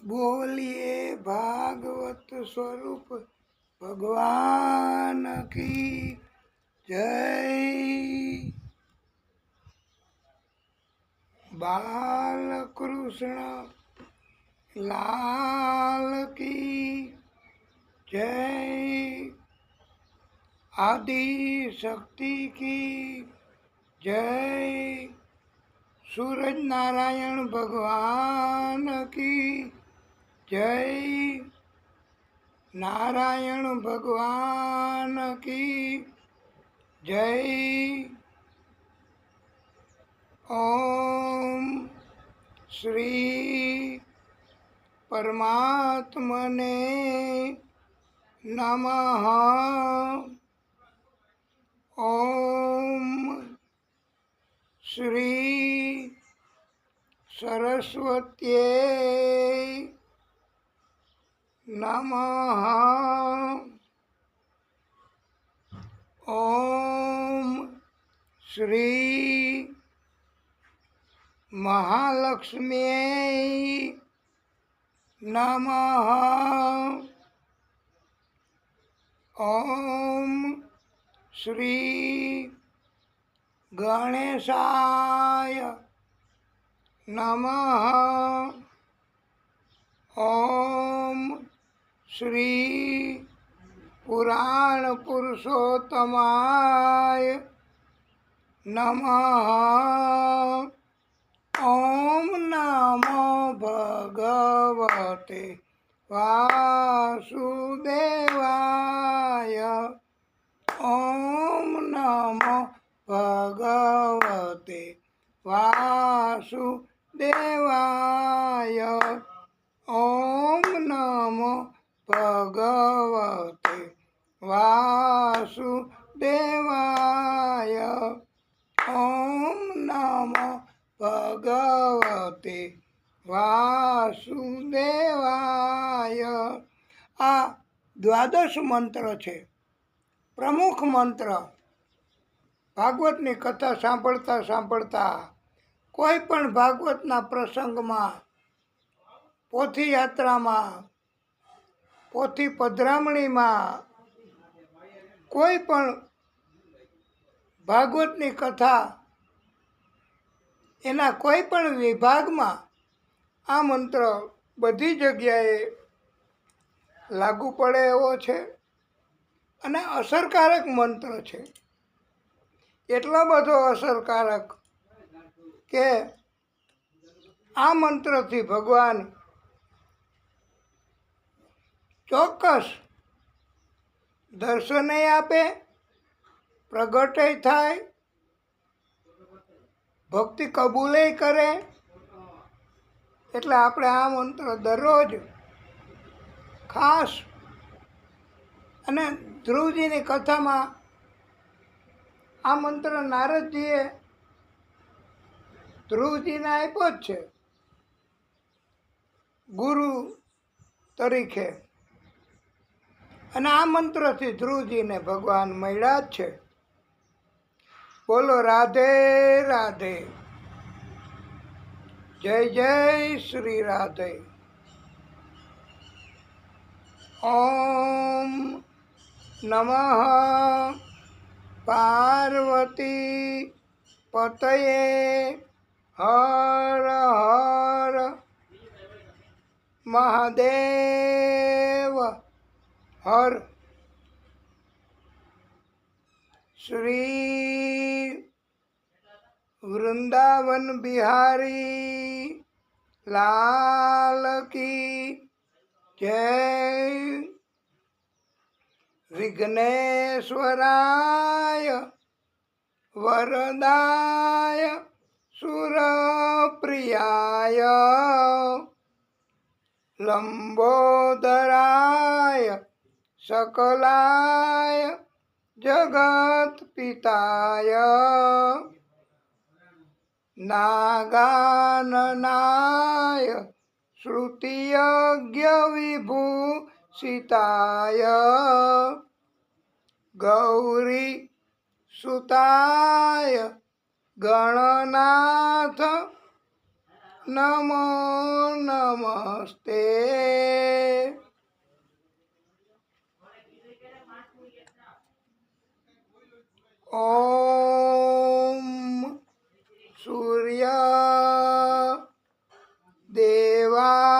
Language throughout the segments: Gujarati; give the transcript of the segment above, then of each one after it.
बोलिए भागवत स्वरूप भगवान की जय। बाल कृष्ण लाल की जय। आदि शक्ति की जय। सूरज नारायण भगवान की जय। नारायण भगवान की जय। ओम श्री परमात्मने नमः। ओम श्री सरस्वत्यै नमः। ओम श्री महालक्ष्म्यै नमः। ओम श्री गणेशाय नमः। ओम श्री पुराण पुरुषोत्तमाय नमः। ओम नमो भगवते वासुदेवाय। ओम नमो भगवते वासुदेवाय। ओम नमो भगवते वासुदेवाय। ओम नमो भगवते वासुदेवाय। आ द्वादश मंत्र છે, પ્રમુખ મંત્ર। ભાગવતની કથા સાંભળતા સાંભળતા કોઈ પણ ભાગવતના પ્રસંગમાં, પોથી યાત્રામાં, પોથી પધરામણીમાં, કોઈ પણ ભાગવતની કથા એના કોઈ પણ વિભાગમાં આ મંત્ર બધી જગ્યાએ લાગુ પડે એવો છે અને અસરકારક મંત્ર છે। એટલો બધો અસરકારક કે આ મંત્રથી ભગવાન ચોક્કસ દર્શને આપે, પ્રગટે થાય, ભક્તિ કબૂલે કરે। એટલે આપણે આ મંત્ર દરરોજ ખાસ, અને ધ્રુવજીની કથામાં આ મંત્ર નારદજીએ ધ્રુવજીને આપ્યો જ છે ગુરુ તરીકે, અને આ મંત્રથી ધ્રુવજીને ભગવાન મળ્યા જ છે। બોલો રાધે રાધે, જય જય શ્રી રાધે। ઓમ નમઃ પાર્વતી પતયે હર હર મહાદેવ હર। શ્રી વૃંદાવન બિહારી લાલ કી જય। વિઘ્નેશ્વરાય વરદાય સુરપ્રિયાય લંબોદરાય सकलाय जगत पिताय नागाननाय श्रुतियज्ञ विभूषिताय गौरी सुताय गणनाथ નમો નમસ્તે. ઓમ સૂર્ય દેવાય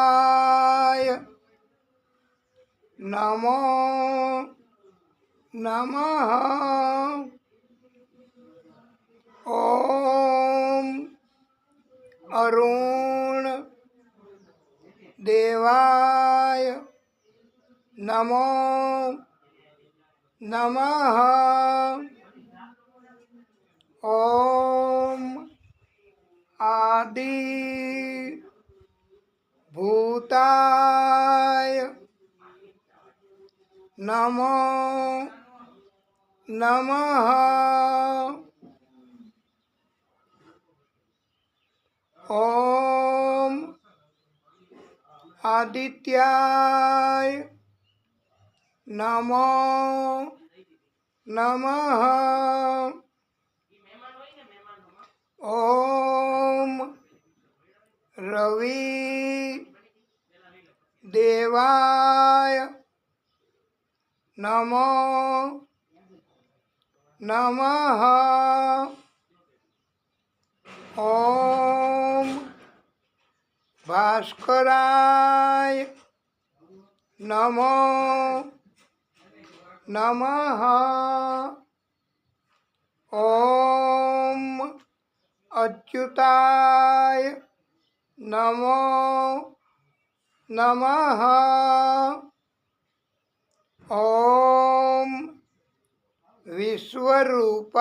નમો નમઃ. ઓમ અરુણ દેવાય નમો નમઃ. ઓમ આદિ ભૂતાય નમો નમઃ. ઓમ આદિત્યાય નમો નમઃ. ઓમ રવિ દેવાય નમો નમઃ. ઓમ ભાસ્કરાય નમો નમઃ. ઓમ અચ્યુતાય નમો નમઃ. ઓમ વિશ્વરૂપાય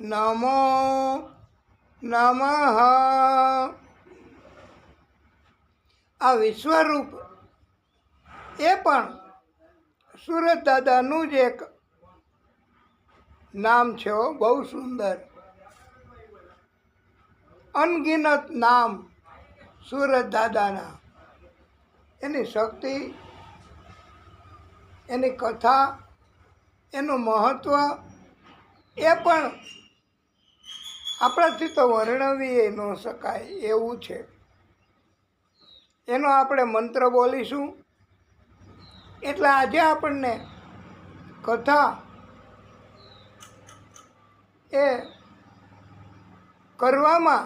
નમો નમઃ. આ વિશ્વરૂપ એ પણ સુરત દાદાનું જ એક નામ છે. બહુ સુંદર અનગિનત નામ સુરત દાદાના. એની શક્તિ, એની કથા, એનું મહત્ત્વ એ પણ આપણાથી તો વર્ણવી ન શકાય એવું છે. એનો આપણે મંત્ર બોલીશું એટલે આજે આપણને કથા એ કરવામાં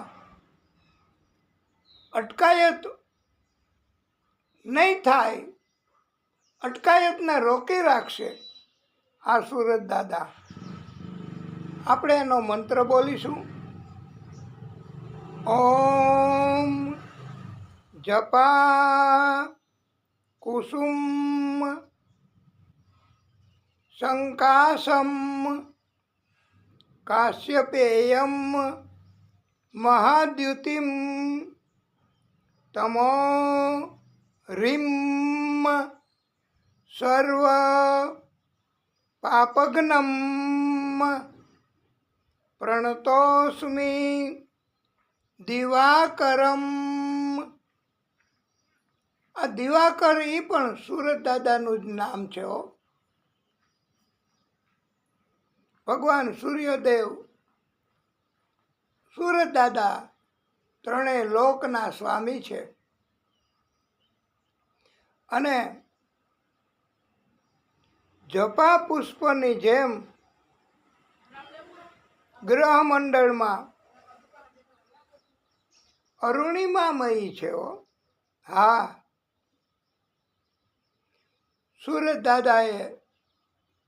અટકાયત નહીં થાય, અટકાયતને રોકી રાખશે આ સુરત દાદા. આપણે એનો મંત્ર બોલીશું. ઓમ જપા કુસુમ સંકાસમ કાશ્યપેયમ મહાદ્યુતિમ તમો રીમ સર્વ પાપગ્નમ પ્રણતોસ્મિ દિવાકરમ. આ દિવાકર એ પણ સુરત દાદાનું જ નામ છે. ભગવાન સૂર્યદેવ, સુરત દાદા ત્રણેય લોકના સ્વામી છે. અને જપા પુષ્પની જેમ ગ્રહમંડળમાં અરુણિમામયી છે. હા, સુરત દાદાએ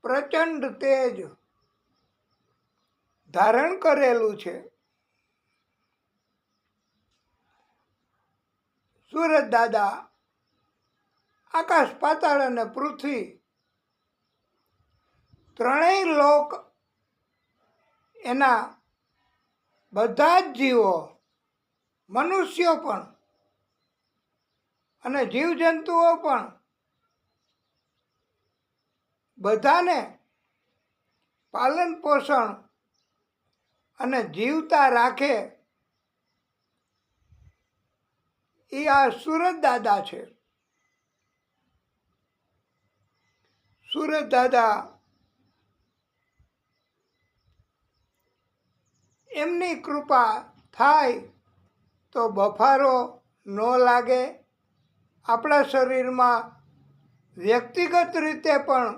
પ્રચંડ તેજ ધારણ કરેલું છે. સુરત દાદા આકાશ, પાતાળ અને પૃથ્વી ત્રણેય લોક એના બધા જ જીવો, મનુષ્યો પણ અને જીવજંતુઓ પણ બધાને પાલન પોષણ અને જીવતા રાખે એ આ સુરત દાદા છે. સુરત દાદા એમની કૃપા થાય તો બફારો ન લાગે. આપણા શરીરમાં વ્યક્તિગત રીતે પણ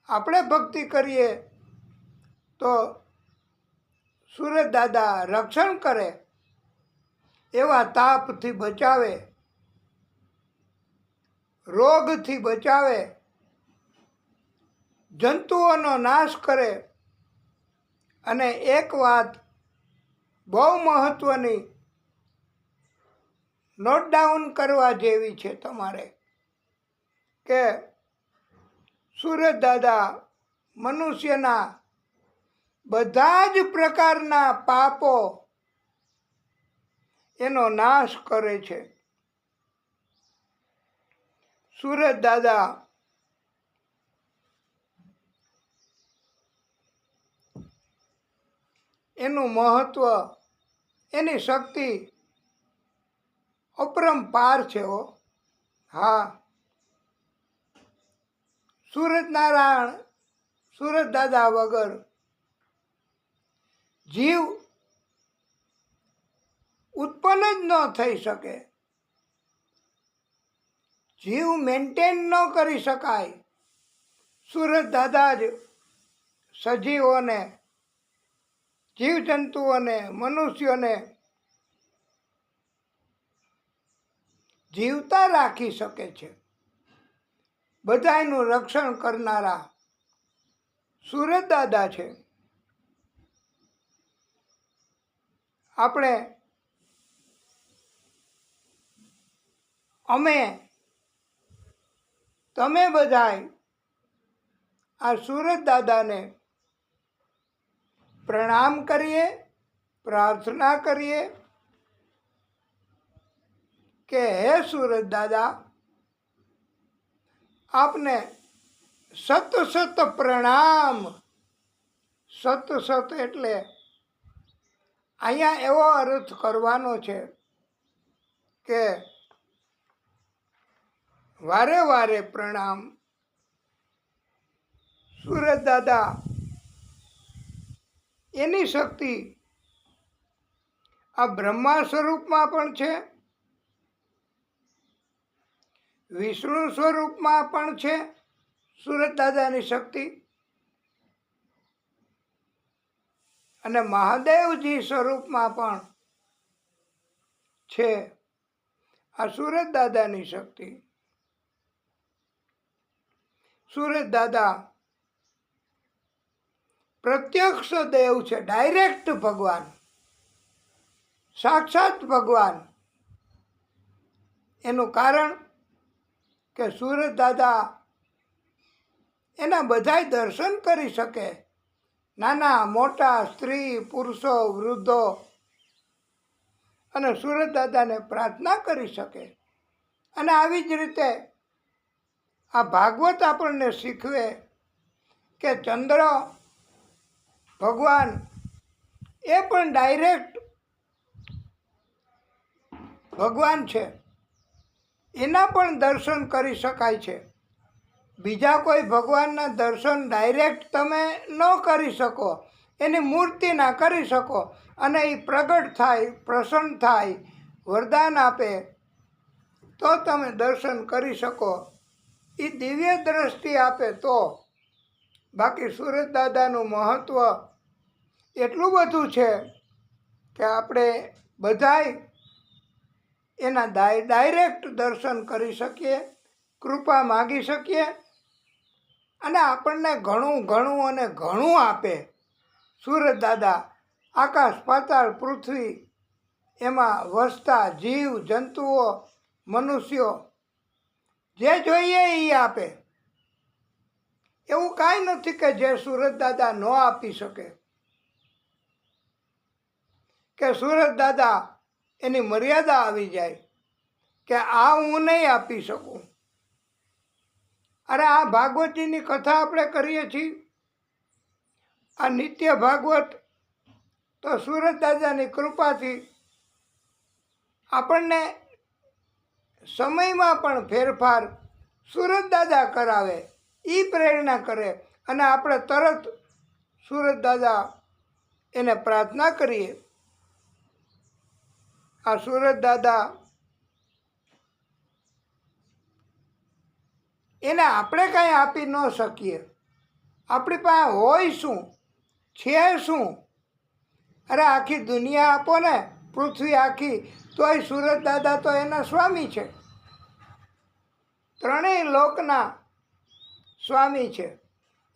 આપણે ભક્તિ કરીએ તો સૂરજ દાદા રક્ષણ કરે, એવા તાપથી બચાવે, રોગથી બચાવે, જંતુઓનો નાશ કરે. અને એક વાત બહુ મહત્ત્વની નોટ ડાઉન કરવા જેવી છે તમારે, કે સૂરજ દાદા મનુષ્યના બધા જ પ્રકારના પાપો એનો નાશ કરે છે. સૂરજ દાદા એનું મહત્વ, એની શક્તિ અપરંપાર છે. હા, સૂરજનારાયણ, સૂરજ દાદા વગર જીવ ઉત્પન્ન જ ન થઈ શકે, જીવ મેન્ટેન ન કરી શકાય. સૂરજ દાદા જ સજીવોને, જીવજંતુઓને, મનુષ્યોને જીવતા રાખી શકે છે. બધાયનું રક્ષણ કરનારા સૂરજ દાદા છે. અમે તમે બધાય આ સૂરજ દાદાને પ્રણામ કરીએ, પ્રાર્થના કરીએ કે હે સૂરજ દાદા, આપને સત સત પ્રણામ. સત સત એટલે અહીંયા એવો અર્થ કરવાનો છે કે વારે વારે પ્રણામ. સૂરજ દાદા એની શક્તિ આ બ્રહ્મા સ્વરૂપમાં પણ છે, વિષ્ણુ સ્વરૂપમાં પણ છે સૂરજ દાદાની શક્તિ, અને મહાદેવજી સ્વરૂપમાં પણ છે આ સૂરજ દાદાની શક્તિ. સૂરજ દાદા પ્રત્યક્ષ દેવ છે, ડાયરેક્ટ ભગવાન, સાક્ષાત ભગવાન. એનું કારણ કે સૂરજ દાદા એના બધાય દર્શન કરી શકે, નાના મોટા, સ્ત્રી પુરુષો, વૃદ્ધો, અને સૂરજ દાદાને પ્રાર્થના કરી શકે. અને આવી જ રીતે આ ભાગવત આપણને શીખવે કે ચંદ્ર ભગવાન એ પણ ડાયરેક્ટ ભગવાન છે, એના પણ દર્શન કરી શકાય છે. બીજા કોઈ ભગવાનના દર્શન ડાયરેક્ટ તમે ન કરી શકો, એની મૂર્તિના કરી શકો, અને એ પ્રગટ થાય, પ્રસન્ન થાય, વરદાન આપે તો તમે દર્શન કરી શકો, એ દિવ્ય દ્રષ્ટિ આપે તો. બાકી સૂરજ દાદાનું મહત્ત્વ એટલું બધું છે કે આપણે બધાય એના ડાયરેક્ટ દર્શન કરી શકીએ, કૃપા માગી શકીએ, અને આપણને ઘણું ઘણું અને ઘણું આપે. સૂરજ દાદા આકાશ, પાતાળ, પૃથ્વી એમાં વસતા જીવ જંતુઓ, મનુષ્યો જે જોઈએ એ આપે. એવું કાંઈ નથી કે જે સૂરજ દાદા ન આપી શકે, કે સૂરજ દાદા એની મર્યાદા આવી જાય કે આ હું નહીં આપી શકું. અરે આ ભાગવતજીની કથા આપણે કરીએ છીએ, આ નિત્ય ભાગવત, તો સૂરજ દાદાની કૃપાથી આપણને સમયમાં પણ ફેરફાર સૂરજ દાદા કરાવે, એ પ્રેરણા કરે, અને આપણે તરત સૂરજ દાદા એને પ્રાર્થના કરીએ આ સુરત દાદા એને આપણે કાંઈ આપી ન શકીએ. આપણી પાસે હોય શું, છે શું? અરે આખી દુનિયા આપો ને, પૃથ્વી આખી, તોય સુરત દાદા તો એના સ્વામી છે. ત્રણેય લોકના સ્વામી છે.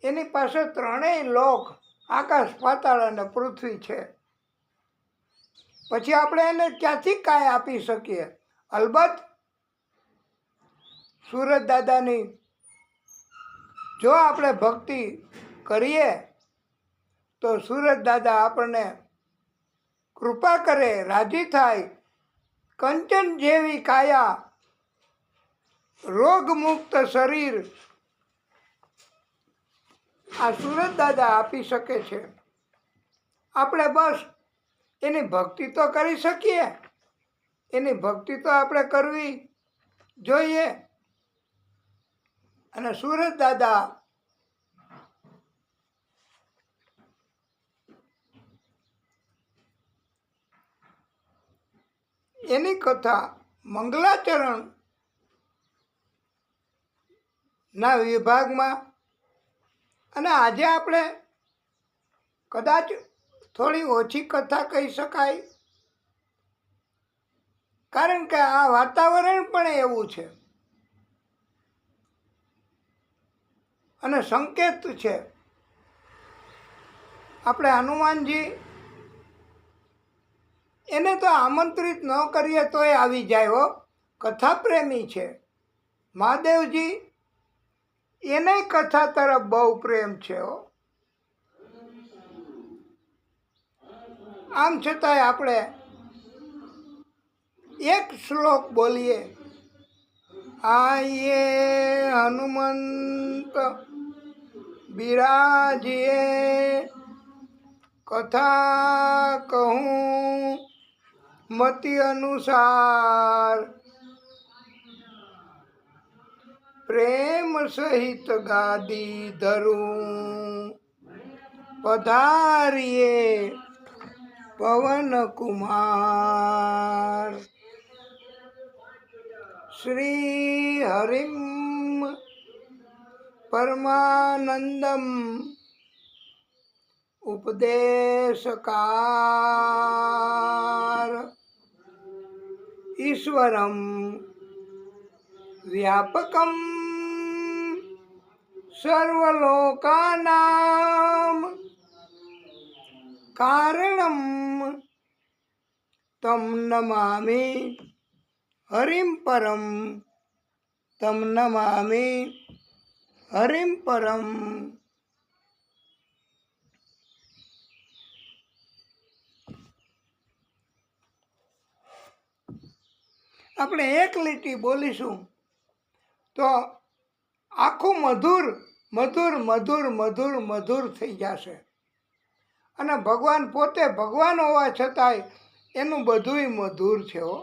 એની પાસે ત્રણેય લોક, આકાશ, પાતાળ અને પૃથ્વી છે. પછી આપણે એને ક્યાંથી કાંઈ આપી શકીએ? અલબત્ત સુરત દાદાની જો આપણે ભક્તિ કરીએ તો સુરત દાદા આપણને કૃપા કરે, રાજી થાય. કંચન જેવી કાયા, રોગમુક્ત શરીર આ સુરત દાદા આપી શકે છે. આપણે બસ એની ભક્તિ તો કરી શકીએ. એની ભક્તિ તો આપણે કરવી જોઈએ. અને સુરત દાદા એની કથા મંગલાચરણ ના વિભાગમાં, અને આજે આપણે કદાચ થોડી ઓછી કથા કહી શકાય, કારણ કે આ વાતાવરણ પણ એવું છે અને સંકેત છે. આપણે હનુમાનજી એને તો આમંત્રિત ન કરીએ તોય આવી જાય હો, કથા પ્રેમી છે. મહાદેવજી એને કથા તરફ બહુ પ્રેમ છે હો. આમ છતાંય આપણે એક શ્લોક બોલીએ, આયે હનુમંત બિરાજીએ, કથા કહું મતિ અનુસાર, પ્રેમ સહિત ગાદી ધરું, પધારીએ પવન કુમાર. શ્રી હરિમ પરમાનંદમ ઉપદેશકાર, ઈશ્વરમ વ્યાપકમ સર્વલોકાનામ કારણમ તમ નમામિ હરિમ પરમ, તમ નમામિ હરિમ પરમ. આપણે એક લીટી બોલીશું તો આખું મધુર મધુર મધુર મધુર મધુર થઈ જશે. અને ભગવાન પોતે ભગવાન હોવા છતાંય એનું બધુંય મધુર છે હો.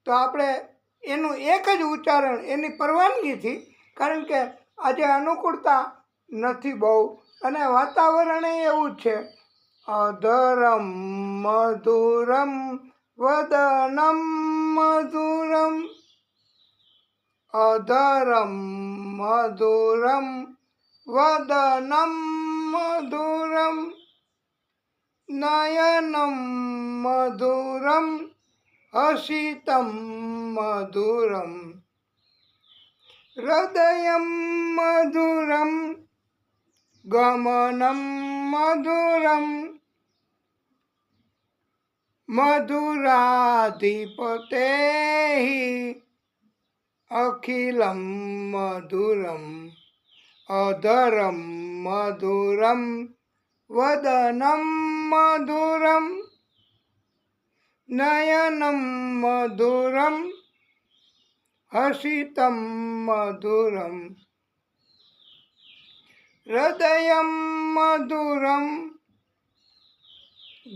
તો આપણે એનું એક જ ઉચ્ચારણ એની પરવાનગીથી, કારણ કે આજે અનુકૂળતા નથી બહુ અને વાતાવરણ એવું જ છે. અધરમ મધુરમ વદનમ મધુરમ, અધરમ મધુરમ વદનમ મધુરમ, નયનમ મધુરમ હસિતમ મધુરમ, હૃદયમ મધુરમ ગમનમ મધુરમ, મધુરાધિપતે અખિલમ મધુરમ, અધરમ મધુરમ વદનમ મધુરમ, નયનમ મધુરમ હસિતમ મધુરમ, હૃદયમ મધુરમ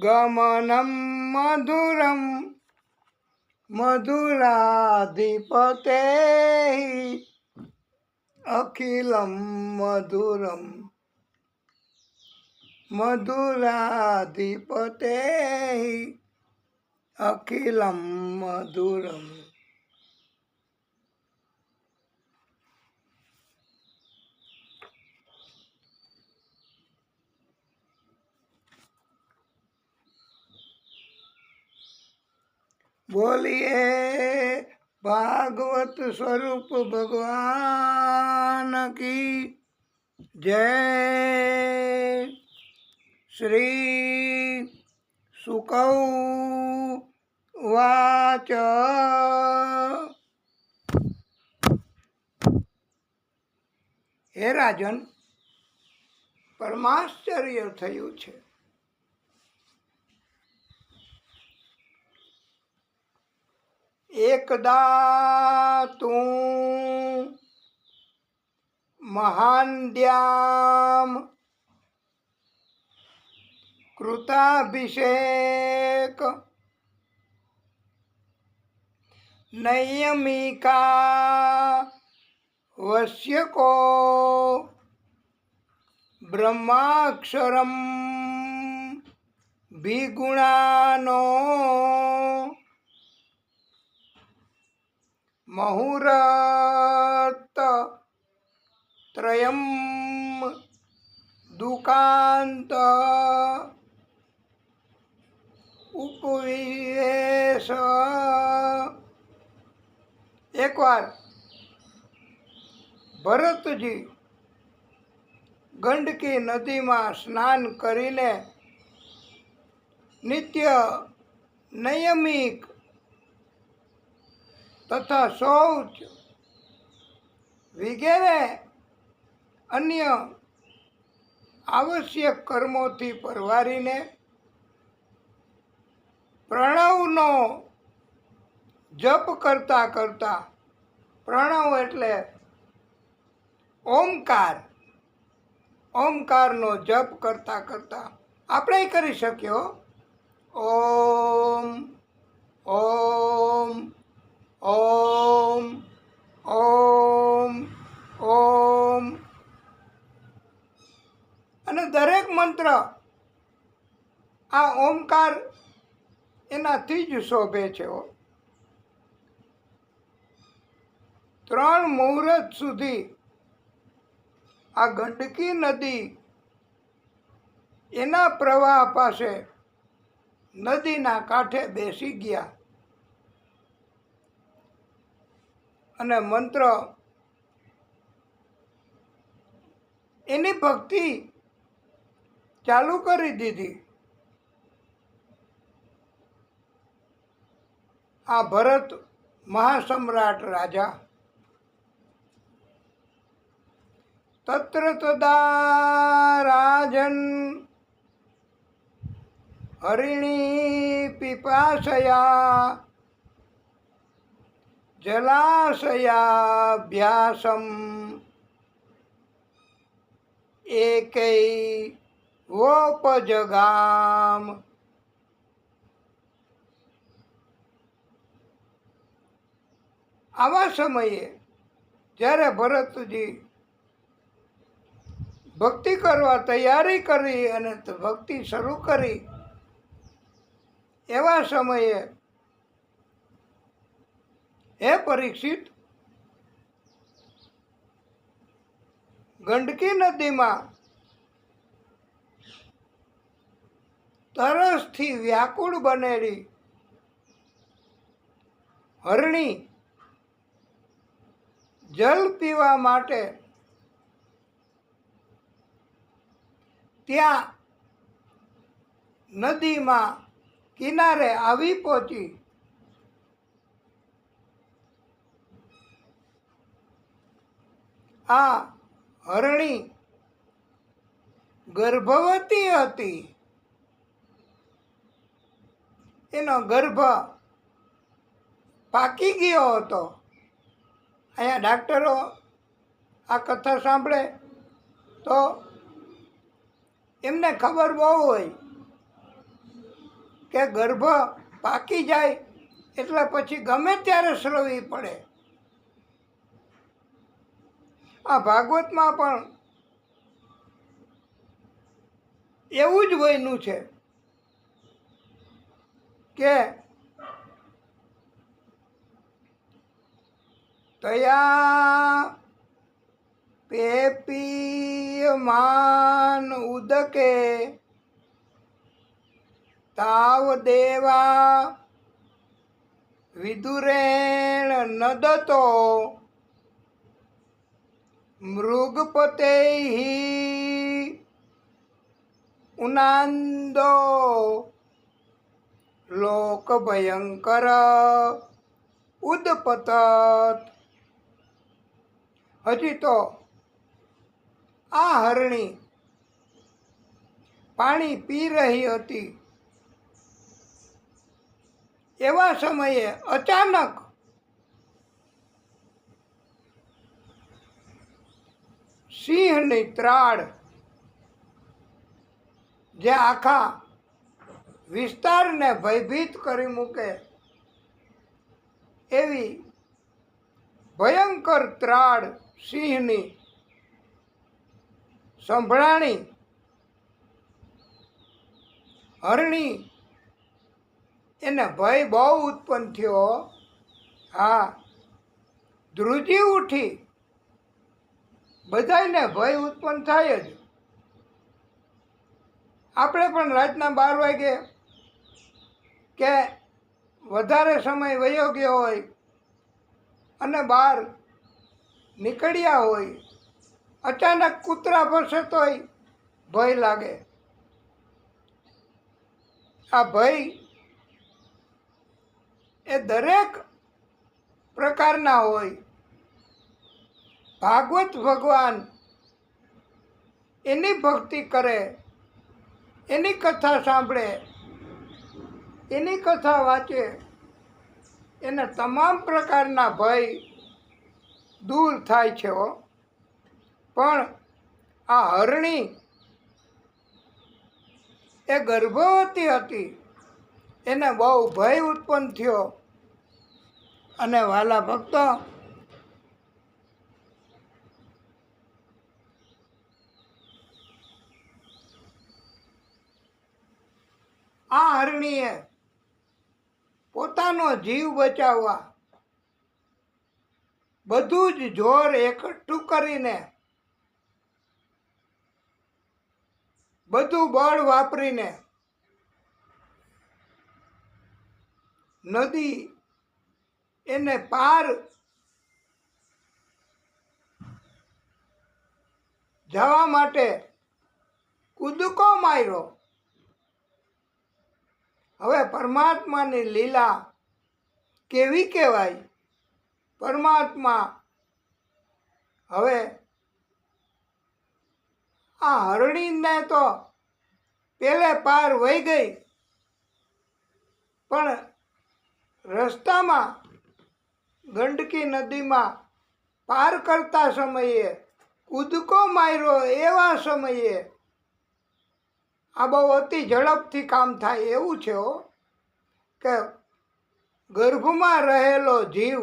ગમનમ મધુરમ, મધુરાધિપતે અખિલમ મધુરમ, મધુરાધિપતે અખિલમ મધુરમ. બોલીએ ભાગવત સ્વરૂપ ભગવાન કી જય. શ્રી સુકૌ વાચ. હે રાજન, પરમાશ્ચર્ય થયું છે. એકદા તું મહાન્દ્યામ કૃતાભિષેક નયમિકા વશ્યકો બ્રહ્માક્ષરમ ભિગુણાનો મહુરત ત્રયમ દુકાંત ઉપવિવેશ. એકવાર ભરતજી ગંડકી નદીમાં સ્નાન કરીને નિત્ય નયમિક તથા શૌચ વગેરે અન્ય આવશ્યક કર્મોથી પરવારીને પ્રણવનો જપ કરતા કરતા, પ્રણવ એટલે ઓમકાર, ઓમકારનો જપ કરતા કરતા આપણે કરી શક્યો. ઓમ ઓમ ઓમ ઓમ ઓમ. અને દરેક મંત્ર આ ઓમકાર એનાથી જ શોભે છે. 3 મુહૂર્ત સુધી આ ગંડકી નદી એના પ્રવાહ પાસે નદીના કાંઠે બેસી ગયા અને મંત્ર એની ભક્તિ ચાલુ કરી દીધી. આ ભરત મહાસમ્રાટ રાજા તત્ર તદા રાજન હરિણી પિપાસયા જલાશયાભ્યાસમ એકૈ વોપજગામ. આવા સમયે જ્યારે ભરતજી ભક્તિ કરવા તૈયારી કરી અને ભક્તિ શરૂ કરી, એવા સમયે હે પરીક્ષિત, ગંડકી નદીમાં તરસથી વ્યાકુળ બનેલી હરણી જલ પીવા માટે ત્યાં નદીમાં કિનારે આવી પહોંચી. આ હરણી ગર્ભવતી હતી. એનો ગર્ભ પાકી ગયો હતો. અહીંયા ડાક્ટરો આ કથા સાંભળે તો એમને ખબર બહુ હોય કે ગર્ભ પાકી જાય એટલે પછી ગમે ત્યારે શ્રવવી પડે. આ ભાગવતમાં પણ એવું જ બન્યું છે કે તયા પેપીયમાન ઉદકે તાવ દેવા વિદુરેણ નદતો મૃગપતે ઉનાંદો લોક ભયંકર ઉદપતત. હજી તો આ હરણી પાણી પી રહી હતી. એવા સમયે અચાનક સિંહની ત્રાડ, જે આખા વિસ્તારને ભયભીત કરી મૂકે એવી ભયંકર ત્રાડ સિંહની સંભળાણી. હરણી એને ભય બહુ ઉત્પન્ન થયો. હા, ધ્રુજી ઉઠી. બધાયને ભય ઉત્પન્ન થાય જ. આપણે પણ રાતના 12 વાગે કે વધારે સમય વયો ગયો હોય અને બહાર નીકળ્યા હોય, અચાનક કૂતરા ભસે તોય ભય લાગે. આ ભય એ દરેક પ્રકારના હોય. ભાગવત ભગવાન એની ભક્તિ કરે, એની કથા સાંભળે, એની કથા વાંચે, એને તમામ પ્રકારના ભય દૂર થાય છે. પણ આ હરણી એ ગર્ભવતી હતી, એને બહુ ભય ઉત્પન્ન થયો. અને વાલા ભક્તો, આ હરણીએ પોતાનો જીવ બચાવવા બધું જ જોર એકઠું કરીને, બધું બળ વાપરીને નદી એને પાર જવા માટે કૂદકો માર્યો. હવે પરમાત્માની લીલા કેવી કહેવાય. પરમાત્મા હવે આ હરણીને તો પેલે પાર વહી ગઈ, પણ રસ્તામાં ગંડકી નદીમાં પાર કરતા સમયે કૂદકો માર્યો. એવા સમયે આ બહુ અતિ ઝડપથી કામ થાય એવું છે કે ગર્ભમાં રહેલો જીવ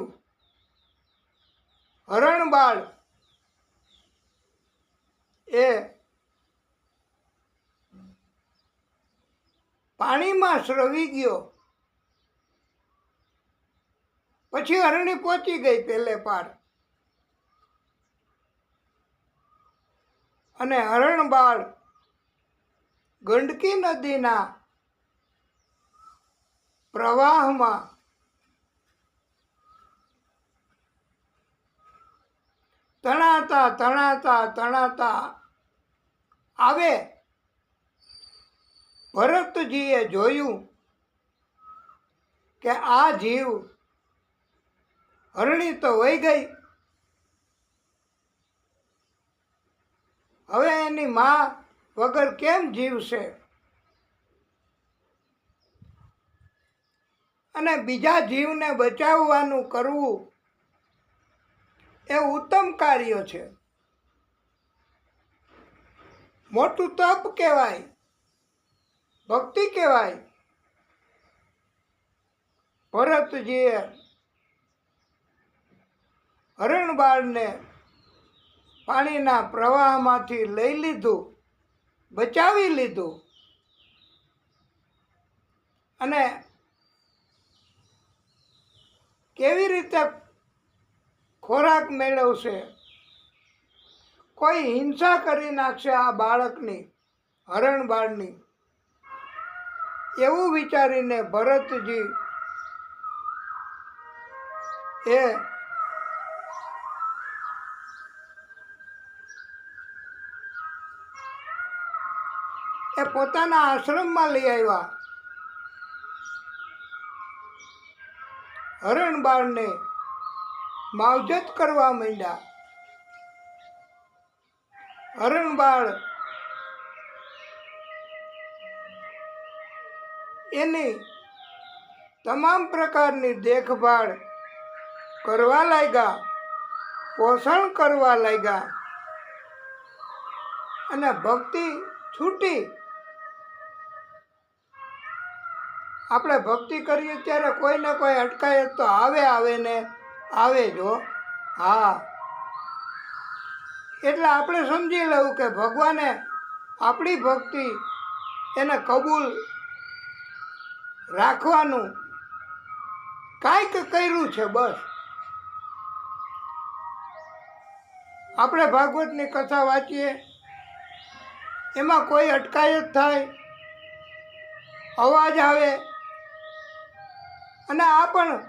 હરણબાળ એ પાણીમાં સ્રવી ગયો. પછી હરણી પહોંચી ગઈ પેલે પાર, અને હરણબાળ ગંડકી નદીના પ્રવાહમાં તણાતા તણાતા તણાતા આવે. ભરતજીએ જોયું કે આ જીવ હરણી તો વહી ગઈ, હવે એની માં વગર કેમ જીવશે. અને બીજા જીવને બચાવવાનું કરવું એ ઉત્તમ કાર્ય છે. મોટું તપ કહેવાય, ભક્તિ કહેવાય. ભરતજીએ હરણબાળને પાણીના પ્રવાહમાંથી લઈ લીધું, બચાવી લીધું. અને કેવી રીતે ખોરાક મેળવશે, કોઈ હિંસા કરી નાખશે આ બાળકની, હરણ બાળની, એવું વિચારીને ભરતજી એ પોતાના આશ્રમમાં લઈ આવ્યા. હરણ બાળને માવજત કરવા માંડ્યા. હરણ બાળ એની તમામ પ્રકારની દેખભાળ કરવા લાગ્યા, પોષણ કરવા લાગ્યા, અને ભક્તિ છૂટી. આપણે ભક્તિ કરીએ ત્યારે કોઈ ને કોઈ અટકાયત તો આવે ને આવે જ હો. હા, એટલે આપણે સમજી લેવું કે ભગવાને આપણી ભક્તિ એને કબૂલ રાખવાનું કાંઈક કર્યું છે. બસ આપણે ભાગવતની કથા વાંચીએ, એમાં કોઈ અટકાયત થાય, અવાજ આવે, અને આ પણ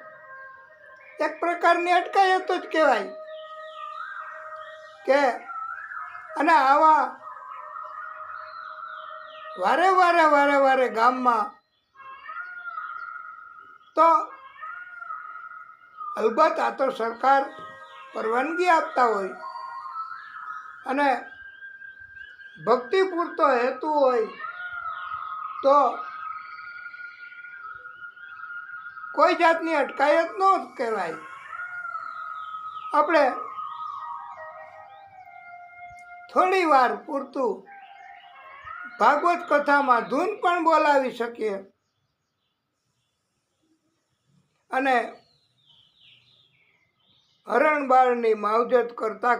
એક પ્રકારની અટકાયત જ કહેવાય કે, અને આવા વારે ગામમાં તો અલબત્ત આ તો સરકાર પરવાનગી આપતા હોય અને ભક્તિ પૂરતો હેતુ હોય તો કોઈ જાતની અટકાયત ન કહેવાય. આપણે થોડી વાર પૂરતું ભાગવત કથામાં ધૂન પણ બોલાવી શકીએ અને હરણ બાળની માવજત કરતા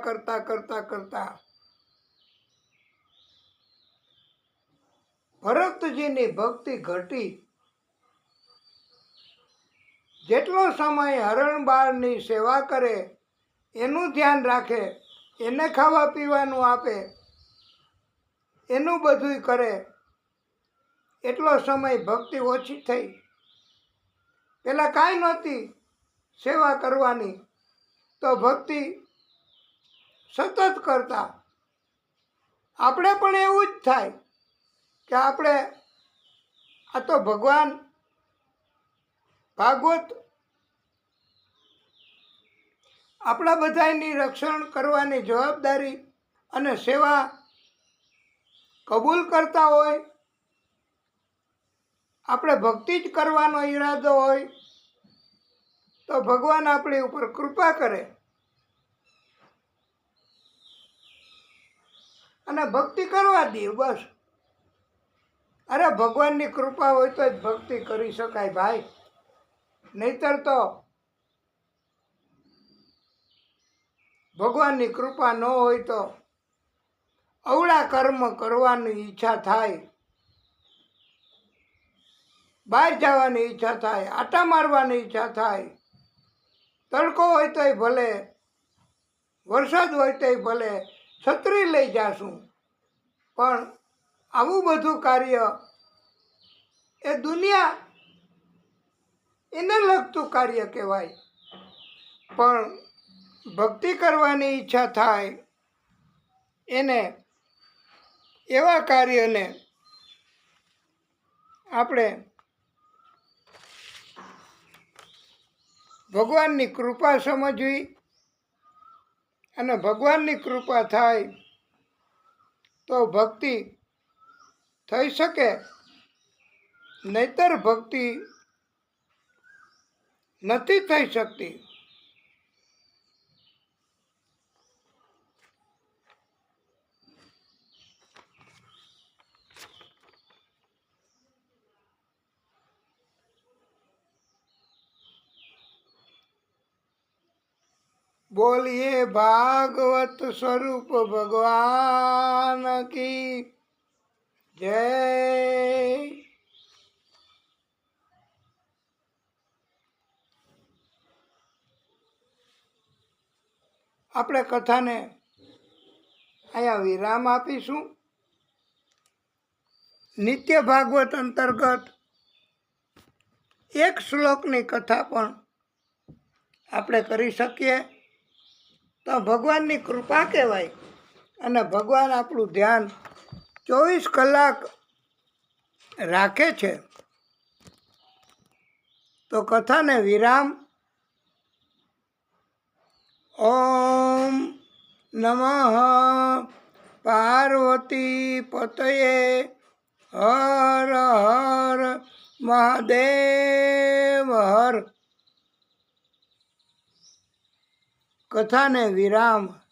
ભરતજીની ભક્તિ ઘટી. જેટલો સમય હરણ બાળની સેવા કરે, એનું ધ્યાન રાખે, એને ખાવા પીવાનું આપે, એનું બધું કરે, એટલો સમય ભક્તિ ઓછી થઈ. પેલા કાંઈ નહોતી સેવા કરવાની, તો ભક્તિ સતત કરતા. આપણે પણ એવું જ થાય કે આપણે આ તો ભગવાન ભાગવત આપણા બધાની રક્ષણ કરવાની જવાબદારી અને સેવા કબૂલ કરતા હોય, આપણે ભક્તિ જ કરવાનો ઈરાદો હોય તો ભગવાન આપણી ઉપર કૃપા કરે અને ભક્તિ કરવા દે. બસ, અરે ભગવાનની કૃપા હોય તો જ ભક્તિ કરી શકાય ભાઈ, નહીતર તો ભગવાનની કૃપા ન હોય તો અવળા કર્મ કરવાની ઈચ્છા થાય, બહાર જવાની ઈચ્છા થાય, આટા મારવાની ઈચ્છા થાય, તડકો હોય તોય ભલે, વરસાદ હોય તોય ભલે, છત્રી લઈ જાશું, પણ આવું બધું કાર્ય એ દુનિયા એને લગતું કાર્ય કહેવાય. પણ ભક્તિ કરવાની ઈચ્છા થાય એને, એવા કાર્યને આપણે ભગવાનની કૃપા સમજવી, અને ભગવાનની કૃપા થાય તો ભક્તિ થઈ શકે, નહીતર ભક્તિ નથી થઈ શકતી. બોલીએ ભાગવત સ્વરૂપ ભગવાન કી જય. આપણે કથાને અહીંયા વિરામ આપીશું. નિત્ય ભાગવત અંતર્ગત એક શ્લોકની કથા પણ આપણે કરી શકીએ તો ભગવાનની કૃપા કહેવાય. અને ભગવાન આપણું ધ્યાન 24 કલાક રાખે છે. તો કથાને વિરામ. ઓમ નમઃ પાર્વતી પતયે હર હર મહાદેવ હર. કથાને વિરામ.